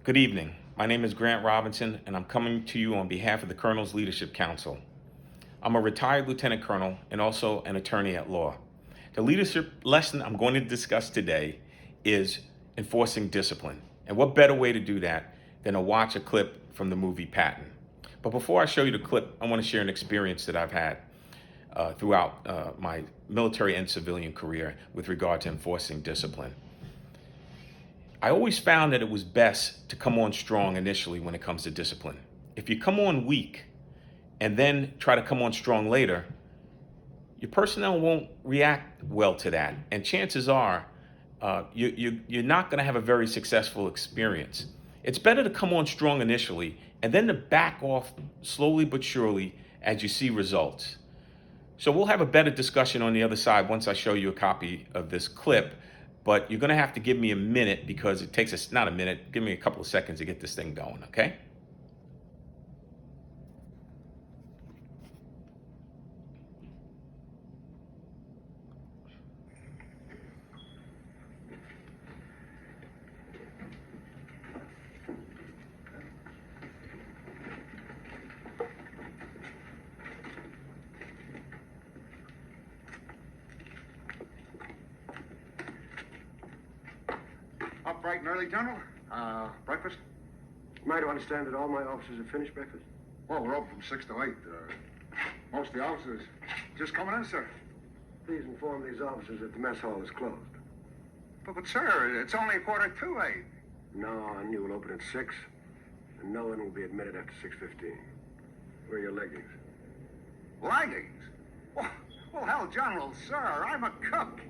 Good evening. My name is Grant Robinson, and I'm coming to you on behalf of the Colonel's Leadership Council. I'm a retired lieutenant colonel and also an attorney at law. The leadership lesson I'm going to discuss today is enforcing discipline. And what better way to do that than to watch a clip from the movie Patton? But before I show you the clip, I want to share an experience that I've had throughout my military and civilian career with regard to enforcing discipline. I always found that it was best to come on strong initially when it comes to discipline. If you come on weak and then try to come on strong later, your personnel won't react well to that. And chances are you're not going to have a very successful experience. It's better to come on strong initially and then to back off slowly but surely as you see results. So we'll have a better discussion on the other side once I show you a copy of this clip. But you're going to have to give me a minute because it takes us, not a minute, give me a couple of seconds to get this thing going, okay? Up bright and early, General. Breakfast? Am I to understand that all my officers have finished breakfast? Well, we're open from 6 to 8. Most of the officers just coming in, sir. Please inform these officers that the mess hall is closed. But sir, it's only 7:45. No, and you will open at 6, and no one will be admitted after 6:15. Where are your leggings? Leggings? Well, hell, General, sir, I'm a cook.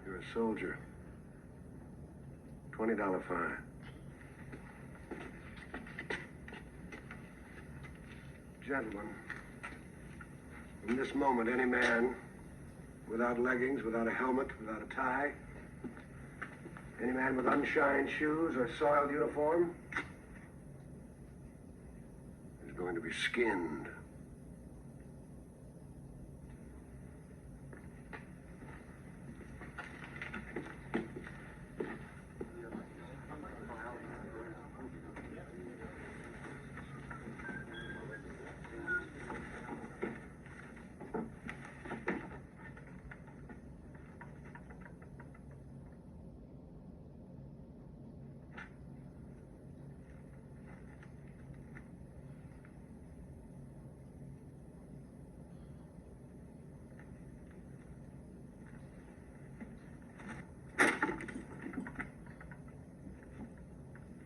You're a soldier. $20 fine. Gentlemen, from this moment, any man without leggings, without a helmet, without a tie, any man with unshined shoes or soiled uniform is going to be skinned.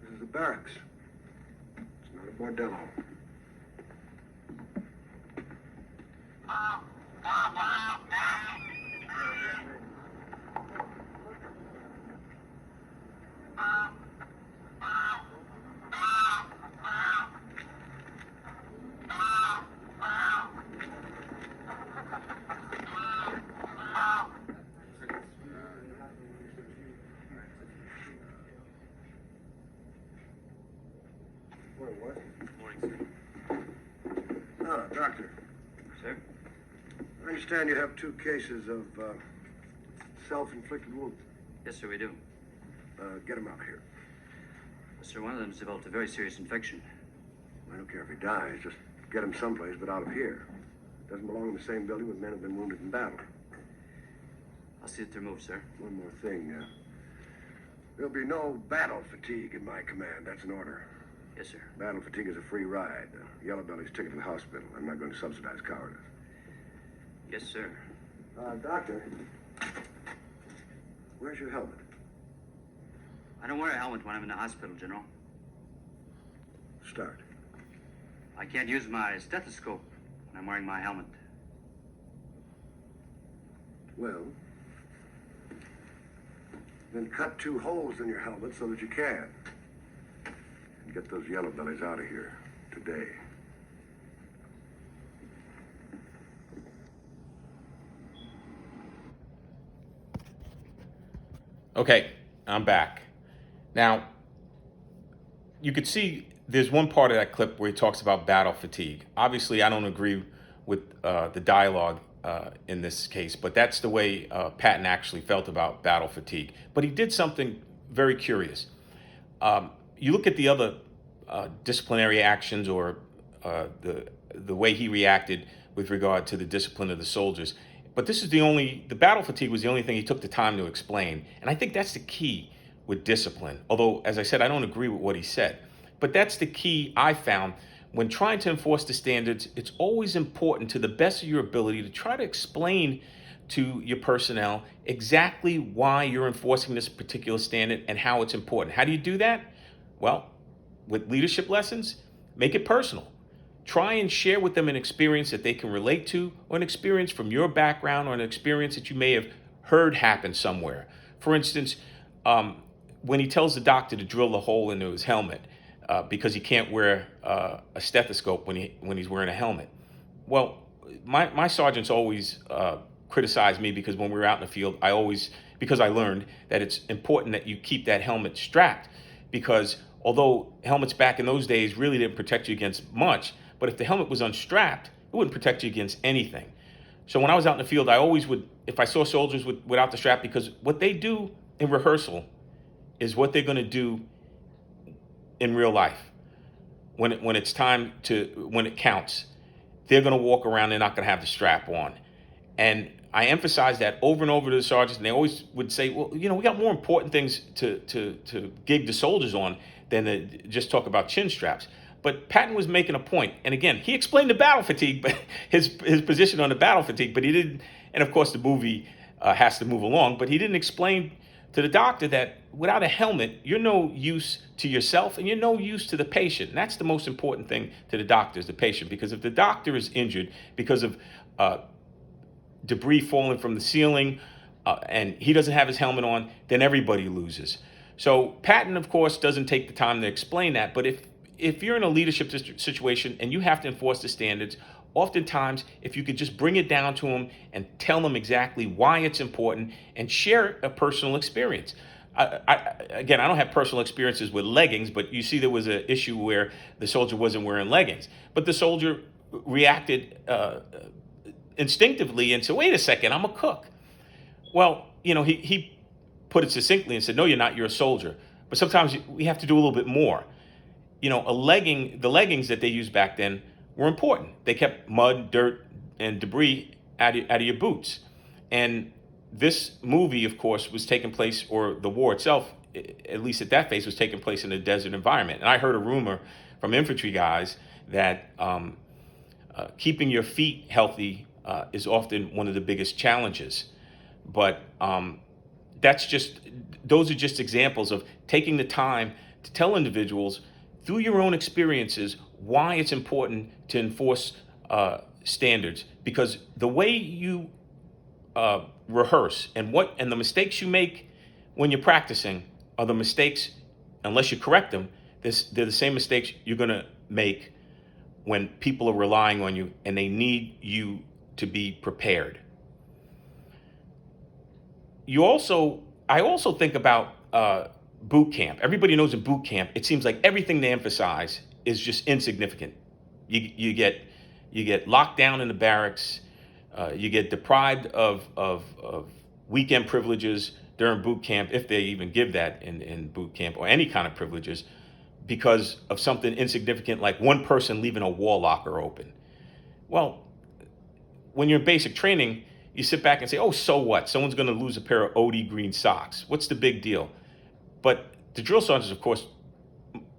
This is the barracks. It's not a bordello. What? Morning, sir. Ah, doctor. Sir? I understand you have 2 cases of self-inflicted wounds. Yes, sir, we do. Get him out here. Sir, one of them's developed a very serious infection. I don't care if he dies. Just get him someplace, but out of here. Doesn't belong in the same building with men who've been wounded in battle. I'll see that they're moved, sir. One more thing. There'll be no battle fatigue in my command. That's an order. Yes, sir. Battle fatigue is a free ride. Yellow Belly's ticket to the hospital. I'm not going to subsidize cowardice. Yes, sir. Doctor. Where's your helmet? I don't wear a helmet when I'm in the hospital, General. Start. I can't use my stethoscope when I'm wearing my helmet. Well, then cut 2 holes in your helmet so that you can. And get those yellow bellies out of here today. Okay, I'm back. Now, you could see there's one part of that clip where he talks about battle fatigue. Obviously, I don't agree with the dialogue in this case, but that's the way Patton actually felt about battle fatigue. But he did something very curious. You look at the other disciplinary actions or the way he reacted with regard to the discipline of the soldiers. But this is the battle fatigue was the only thing he took the time to explain. And I think that's the key with discipline. Although, as I said, I don't agree with what he said. But that's the key I found. When trying to enforce the standards, it's always important to the best of your ability to try to explain to your personnel exactly why you're enforcing this particular standard and how it's important. How do you do that? Well, with leadership lessons, make it personal. Try and share with them an experience that they can relate to, or an experience from your background, or an experience that you may have heard happen somewhere. For instance, when he tells the doctor to drill the hole into his helmet because he can't wear a stethoscope when he's wearing a helmet. Well, my sergeants always criticized me because when we were out in the field, because I learned that it's important that you keep that helmet strapped, because although helmets back in those days really didn't protect you against much, but if the helmet was unstrapped, it wouldn't protect you against anything. So when I was out in the field, I always would, if I saw soldiers without the strap, because what they do in rehearsal is what they're going to do in real life. When it's time when it counts, they're going to walk around, they're not going to have the strap on. And I emphasize that over and over to the sergeants, and they always would say, well, we got more important things to gig the soldiers on than to just talk about chin straps. But Patton was making a point. And again, he explained the battle fatigue, but his position on the battle fatigue, but he didn't, and of course the movie has to move along, but he didn't explain to the doctor that without a helmet, you're no use to yourself and you're no use to the patient. And that's the most important thing to the doctor, is the patient, because if the doctor is injured because of debris falling from the ceiling and he doesn't have his helmet on, then everybody loses. So Patton, of course, doesn't take the time to explain that. But if you're in a leadership situation and you have to enforce the standards, oftentimes, if you could just bring it down to them and tell them exactly why it's important and share a personal experience. Again, I don't have personal experiences with leggings, but you see there was an issue where the soldier wasn't wearing leggings. But the soldier reacted instinctively and said, wait a second, I'm a cook. Well, he put it succinctly and said, no, you're not, you're a soldier. But sometimes we have to do a little bit more. The leggings that they used back then were important. They kept mud, dirt, and debris out of your boots. And this movie, of course, was taking place, or the war itself, at least at that phase, was taking place in a desert environment. And I heard a rumor from infantry guys that keeping your feet healthy is often one of the biggest challenges. But those are just examples of taking the time to tell individuals through your own experiences why it's important to enforce standards. Because the way you rehearse and the mistakes you make when you're practicing are the mistakes, unless you correct them, they're the same mistakes you're going to make when people are relying on you and they need you to be prepared. I also think about boot camp. Everybody knows in boot camp, it seems like everything they emphasize is just insignificant. You get locked down in the barracks. You get deprived of weekend privileges during boot camp, if they even give that in boot camp, or any kind of privileges, because of something insignificant like one person leaving a wall locker open. Well, when you're in basic training, you sit back and say, oh, so what? Someone's going to lose a pair of OD green socks. What's the big deal? But the drill sergeants, of course,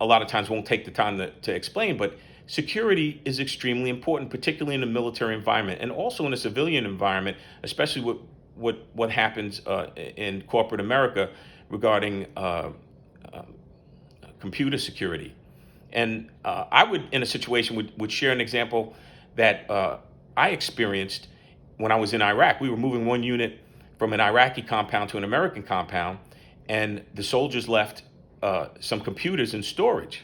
a lot of times won't take the time to explain, but security is extremely important, particularly in the military environment and also in a civilian environment, especially what happens in corporate America regarding computer security. And I would, in a situation, would share an example that I experienced when I was in Iraq. We were moving one unit from an Iraqi compound to an American compound, and the soldiers left some computers in storage.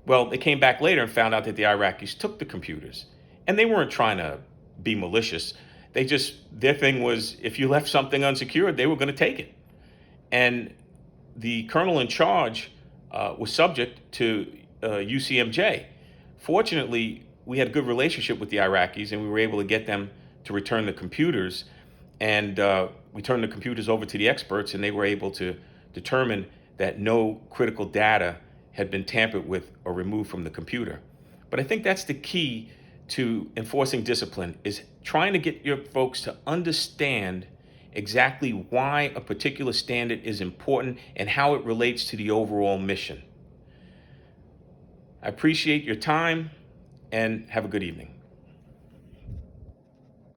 Well, they came back later and found out that the Iraqis took the computers. And they weren't trying to be malicious. Their thing was, if you left something unsecured, they were going to take it. And the colonel in charge was subject to UCMJ. Fortunately, we had a good relationship with the Iraqis, and we were able to get them to return the computers. And we turned the computers over to the experts, and they were able to determine that no critical data had been tampered with or removed from the computer. But I think that's the key to enforcing discipline, is trying to get your folks to understand exactly why a particular standard is important and how it relates to the overall mission. I appreciate your time and have a good evening.